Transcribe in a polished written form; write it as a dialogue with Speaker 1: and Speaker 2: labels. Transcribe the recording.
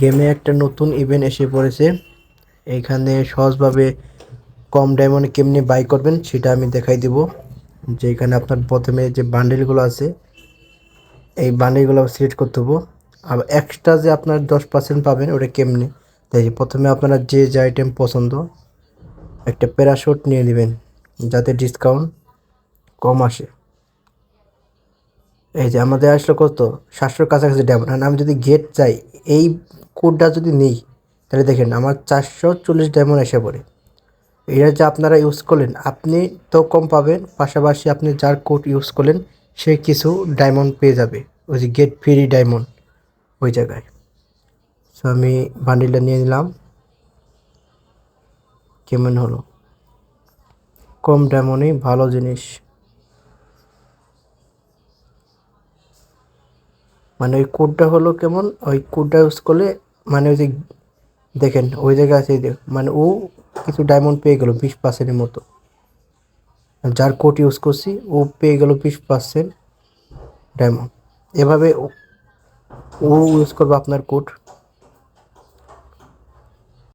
Speaker 1: গেমে একটা নতুন ইভেন্ট এসে পড়েছে। এইখানে সহজভাবে কম ডায়মন্ডে কেমনি বাই করবেন সেটা আমি দেখাই দিব। যে এখানে আপনার প্রথমে যে বান্ডেলগুলো আছে এই বান্ডেলগুলো সিলেক্ট করতে হবে। আর এক্সট্রা যে আপনার 10% পাবেন ওটা কেমনে, তাই প্রথমে আপনারা যে আইটেম পছন্দ একটা প্যারাশুট নিয়ে নেবেন যাতে ডিসকাউন্ট কম আসে। এই যে আমাদের আসলে কত 700 কাছাকাছি ডায়মন্ড, আর আমি যদি গেট চাই এই কোডটা যদি নেই তাহলে দেখেন আমার 440 ডায়মন্ড এসে পড়ে। এটা যে আপনারা ইউজ করলেন আপনি তো কম পাবেন, পাশাপাশি আপনি যার কোড ইউজ করলেন সে কিছু ডায়মন্ড পেয়ে যাবে, ওই যে গেট ফ্রি ডায়মন্ড ওই জায়গায়। সো আমি বান্ডিলটা নিয়ে নিলাম। কেমন হলো? কম ডায়মন্ডই ভালো জিনিস, মানে ওই কোডটা হলো কেমন, ওই কোডটা ইউজ করলে মানে ওই যে দেখেন ওই জায়গায় আছে মানে ও কিছু ডায়মন্ড পেয়ে গেল 20%-এর মতো। যার কোড ইউজ করছি ও পেয়ে গেল 20% ডায়মন্ড। এভাবে ও ইউজ করবে আপনার কোড।